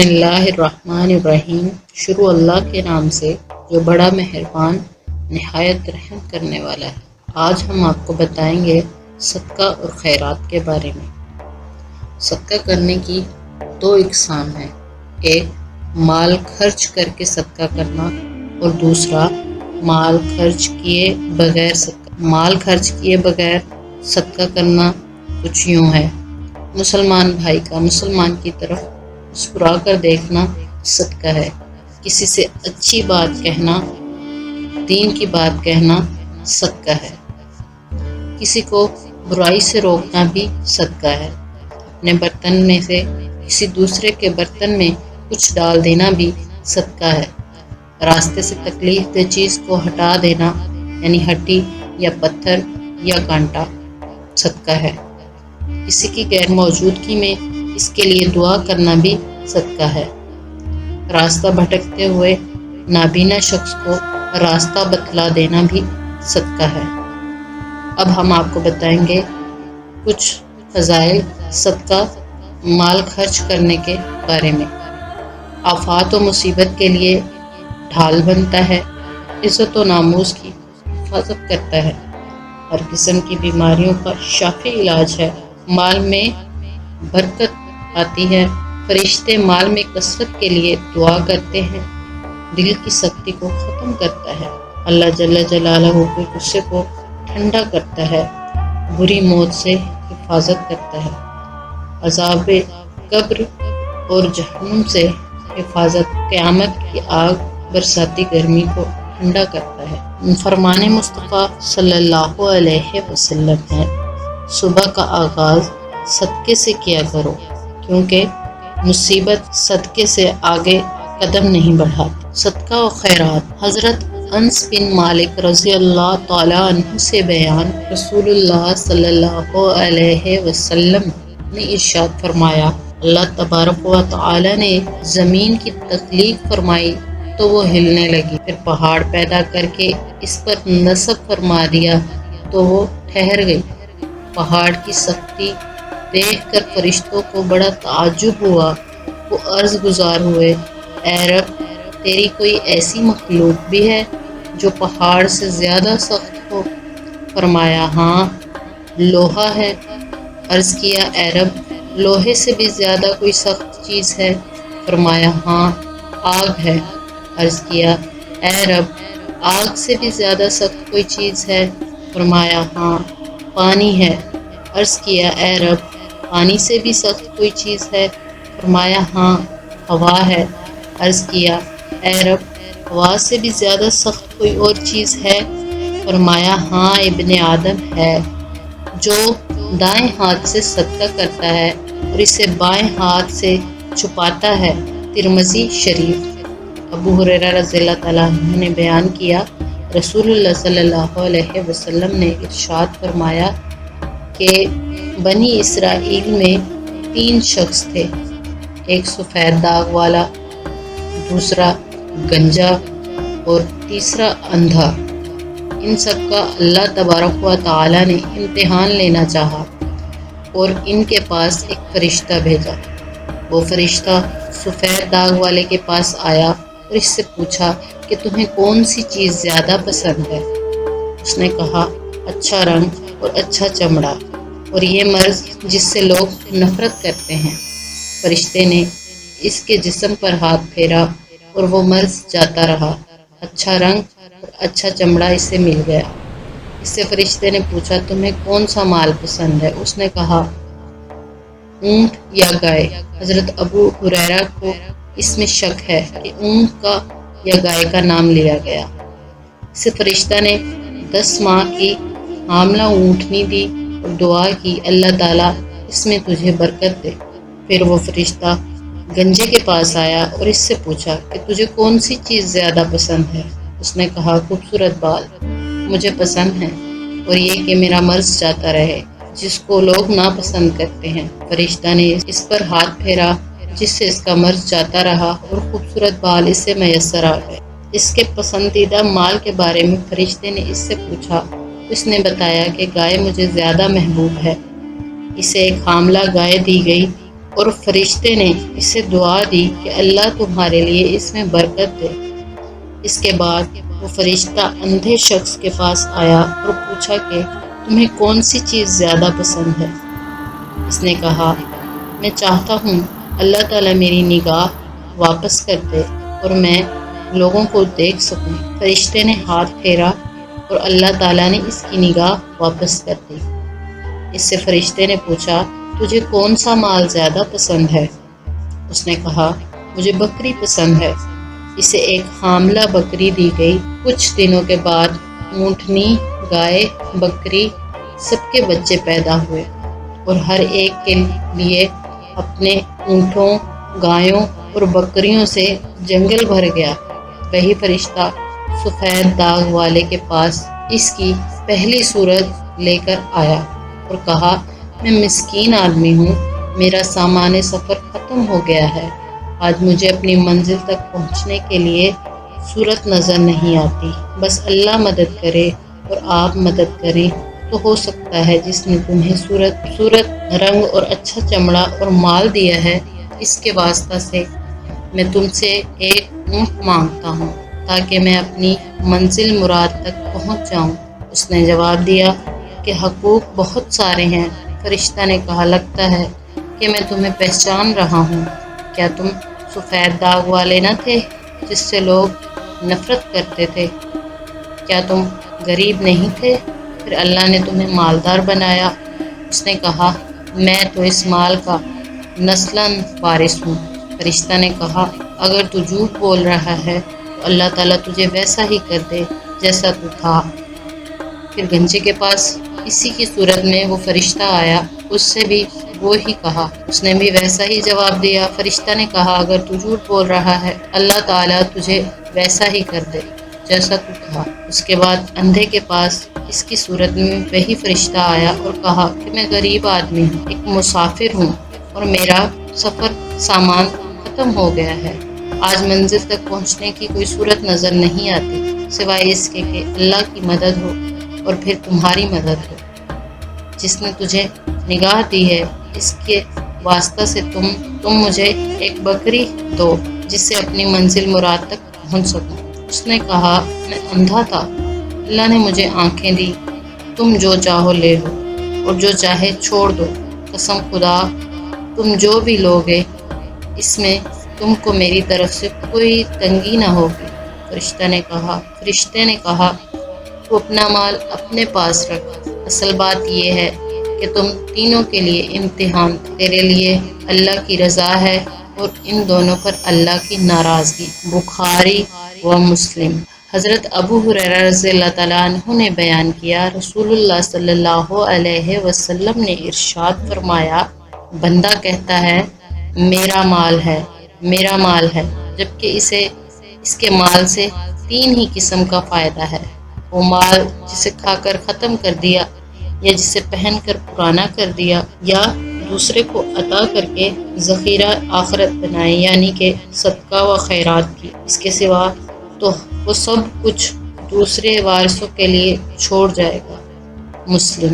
بسم اللہ الرحمن الرحیم۔ شروع اللہ کے نام سے جو بڑا مہربان نہایت رحم کرنے والا ہے۔ آج ہم آپ کو بتائیں گے صدقہ اور خیرات کے بارے میں۔ صدقہ کرنے کی دو اقسام ہیں، ایک مال خرچ کر کے صدقہ کرنا اور دوسرا مال خرچ کیے بغیر صدقہ کرنا کچھ یوں ہے۔ مسلمان بھائی کا مسلمان کی طرف مسکرا کر دیکھنا صدقہ ہے۔ کسی سے اچھی بات کہنا، دین کی بات کہنا صدقہ ہے۔ کسی کو برائی سے روکنا بھی صدقہ ہے۔ اپنے برتن میں سے کسی دوسرے کے برتن میں کچھ ڈال دینا بھی صدقہ ہے۔ راستے سے تکلیف دہ چیز کو ہٹا دینا یعنی ہڈی یا پتھر یا کانٹا صدقہ ہے۔ کسی کی غیر موجودگی میں اس کے لیے دعا کرنا بھی صدقہ ہے۔ راستہ بھٹکتے ہوئے نابینا شخص کو راستہ بتلا دینا بھی صدقہ ہے۔ اب ہم آپ کو بتائیں گے کچھ فضائل صدقہ مال خرچ کرنے کے بارے میں۔ آفات و مصیبت کے لیے ڈھال بنتا ہے، عزت و ناموس کی حفاظت کرتا ہے، ہر قسم کی بیماریوں کا شافی علاج ہے، مال میں برکت آتی ہے، فرشتے مال میں کثرت کے لیے دعا کرتے ہیں، دل کی سختی کو ختم کرتا ہے، اللہ جل جلالہ کے غصے کو ٹھنڈا کرتا ہے، بری موت سے حفاظت کرتا ہے، عذاب قبر اور جہنم سے حفاظت، قیامت کی آگ برساتی گرمی کو ٹھنڈا کرتا ہے۔ فرمان مصطفیٰ صلی اللہ علیہ وسلم ہے، صبح کا آغاز صدقے سے کیا کرو کیونکہ مصیبت صدقے سے آگے قدم نہیں بڑھاتی۔ صدقہ و خیرات۔ حضرت انس بن مالک رضی اللہ تعالی عنہ سے بیان، رسول اللہ صلی اللہ علیہ وسلم نے ارشاد فرمایا، اللہ تبارک و تعالی نے زمین کی تخلیق فرمائی تو وہ ہلنے لگی، پھر پہاڑ پیدا کر کے اس پر نصب فرما دیا تو وہ ٹھہر گئی۔ پہاڑ کی سختی دیکھ کر فرشتوں کو بڑا تعجب ہوا، وہ عرض گزار ہوئے، اے رب، تیری کوئی ایسی مخلوق بھی ہے جو پہاڑ سے زیادہ سخت ہو؟ فرمایا، ہاں، لوہا ہے۔ عرض کیا، اے رب، لوہے سے بھی زیادہ کوئی سخت چیز ہے؟ فرمایا، ہاں، آگ ہے۔ عرض کیا، اے رب، آگ سے بھی زیادہ سخت کوئی چیز ہے؟ فرمایا، ہاں، پانی ہے۔ عرض کیا، اے رب، پانی سے بھی سخت کوئی چیز ہے؟ فرمایا، ہاں، ہوا ہے۔ عرض کیا، اے رب، ہوا سے بھی زیادہ سخت کوئی اور چیز ہے؟ فرمایا، ہاں، ابن آدم ہے، جو دائیں ہاتھ سے صدقہ کرتا ہے اور اسے بائیں ہاتھ سے چھپاتا ہے۔ ترمذی شریف۔ ابو ہریرہ رضی اللہ تعالیٰ عنہ نے بیان کیا، رسول اللہ صلی اللہ علیہ وسلم نے ارشاد فرمایا کہ بنی اسرائیل میں 3 شخص تھے، ایک سفید داغ والا، دوسرا گنجا اور تیسرا اندھا۔ ان سب کا اللہ تبارک و تعالی نے امتحان لینا چاہا اور ان کے پاس ایک فرشتہ بھیجا۔ وہ فرشتہ سفید داغ والے کے پاس آیا اور اس سے پوچھا کہ تمہیں کون سی چیز زیادہ پسند ہے؟ اس نے کہا، اچھا رنگ اور اچھا چمڑا اور یہ مرض جس سے لوگ نفرت کرتے ہیں۔ فرشتے نے اس کے جسم پر ہاتھ پھیرا اور وہ مرض جاتا رہا، اچھا رنگ اور اچھا چمڑا اسے مل گیا۔ اس سے فرشتے نے پوچھا، تمہیں کون سا مال پسند ہے؟ اس نے کہا، اونٹ یا گائے۔ حضرت ابو ہریرہ کو اس میں شک ہے کہ اونٹ کا یا گائے کا نام لیا گیا۔ اس سے فرشتہ نے 10 ماہ کی حاملہ اونٹنی دی اور دعا کی، اللہ تعالیٰ اس میں تجھے برکت دے۔ پھر وہ فرشتہ گنجے کے پاس آیا اور اس سے پوچھا کہ تجھے کون سی چیز زیادہ پسند ہے؟ اس نے کہا، خوبصورت بال مجھے پسند ہیں اور یہ کہ میرا مرض جاتا رہے، جس کو لوگ ناپسند کرتے ہیں۔ فرشتہ نے اس پر ہاتھ پھیرا جس سے اس کا مرض جاتا رہا اور خوبصورت بال اس سے میسر آ گئے۔ اس کے پسندیدہ مال کے بارے میں فرشتے نے اس سے پوچھا، اس نے بتایا کہ گائے مجھے زیادہ محبوب ہے۔ اسے ایک حاملہ گائے دی گئی اور فرشتے نے اسے دعا دی کہ اللہ تمہارے لیے اس میں برکت دے۔ اس کے بعد وہ فرشتہ اندھے شخص کے پاس آیا اور پوچھا کہ تمہیں کون سی چیز زیادہ پسند ہے؟ اس نے کہا، میں چاہتا ہوں اللہ تعالیٰ میری نگاہ واپس کر دے اور میں لوگوں کو دیکھ سکوں۔ فرشتے نے ہاتھ پھیرا اور اللہ تعالیٰ نے اس کی نگاہ واپس کر دی۔ اس سے فرشتے نے پوچھا، تجھے کون سا مال زیادہ پسند ہے؟ اس نے کہا، مجھے بکری پسند ہے۔ اسے ایک حاملہ بکری دی گئی۔ کچھ دنوں کے بعد اونٹنی، گائے، بکری سب کے بچے پیدا ہوئے اور ہر ایک کے لیے اپنے اونٹوں، گایوں اور بکریوں سے جنگل بھر گیا۔ وہی فرشتہ سفید داغ والے کے پاس اس کی پہلی صورت لے کر آیا اور کہا، میں مسکین آدمی ہوں، میرا سامان سفر ختم ہو گیا ہے۔ آج مجھے اپنی منزل تک پہنچنے کے لیے صورت نظر نہیں آتی۔ بس اللہ مدد کرے اور آپ مدد کریں تو ہو سکتا ہے جس نے تمہیں صورت رنگ اور اچھا چمڑا اور مال دیا ہے، اس کے واسطہ سے میں تم سے ایک اونٹ مانگتا ہوں تاکہ میں اپنی منزل مراد تک پہنچ جاؤں۔ اس نے جواب دیا کہ حقوق بہت سارے ہیں۔ فرشتہ نے کہا، لگتا ہے کہ میں تمہیں پہچان رہا ہوں۔ کیا تم سفید داغ والے نہ تھے جس سے لوگ نفرت کرتے تھے؟ کیا تم غریب نہیں تھے؟ پھر اللہ نے تمہیں مالدار بنایا۔ اس نے کہا، میں تو اس مال کا نسلاً وارث ہوں۔ فرشتہ نے کہا، اگر تو جھوٹ بول رہا ہے تو اللہ تعالیٰ تجھے ویسا ہی کر دے جیسا تو تھا۔ پھر گنجے کے پاس اسی کی صورت میں وہ فرشتہ آیا، اس سے بھی وہی کہا، اس نے بھی ویسا ہی جواب دیا۔ فرشتہ نے کہا، اگر تو جھوٹ بول رہا ہے اللہ تعالیٰ تجھے ویسا ہی کر دے جیسا تو تھا۔ اس کے بعد اندھے کے پاس اس کی صورت میں وہی فرشتہ آیا اور کہا کہ میں غریب آدمی ہوں، ایک مسافر ہوں اور میرا سفر سامان ختم ہو گیا ہے۔ آج منزل تک پہنچنے کی کوئی صورت نظر نہیں آتی سوائے اس کے کہ اللہ کی مدد ہو اور پھر تمہاری مدد ہو۔ جس نے تجھے نگاہ دی ہے اس کے واسطہ سے تم مجھے ایک بکری دو جس سے اپنی منزل مراد تک پہنچ سکوں۔ اس نے کہا، میں اندھا تھا، اللہ نے مجھے آنکھیں دی، تم جو چاہو لے لو اور جو چاہے چھوڑ دو، قسم خدا تم جو بھی لوگے اس میں تم کو میری طرف سے کوئی تنگی نہ ہوگی۔ فرشتے نے کہا، تو اپنا مال اپنے پاس رکھ، اصل بات یہ ہے کہ تم تینوں کے لیے امتحان تھا، تیرے لیے اللہ کی رضا ہے اور ان دونوں پر اللہ کی ناراضگی۔ بخاری و مسلم۔ حضرت ابو ہریرہ رضی اللہ تعالیٰ عنہ نے بیان کیا، رسول اللہ صلی اللہ علیہ وسلم نے ارشاد فرمایا، بندہ کہتا ہے میرا مال ہے، جبکہ اس کے مال سے تین ہی قسم کا فائدہ ہے۔ وہ مال جسے کھا کر ختم کر دیا، یا جسے پہن کر پرانا کر دیا، یا دوسرے کو عطا کر کے ذخیرہ آخرت بنائے، یعنی کہ صدقہ و خیرات کی۔ اس کے سوا تو وہ سب کچھ دوسرے وارثوں کے لیے چھوڑ جائے گا۔ مسلم۔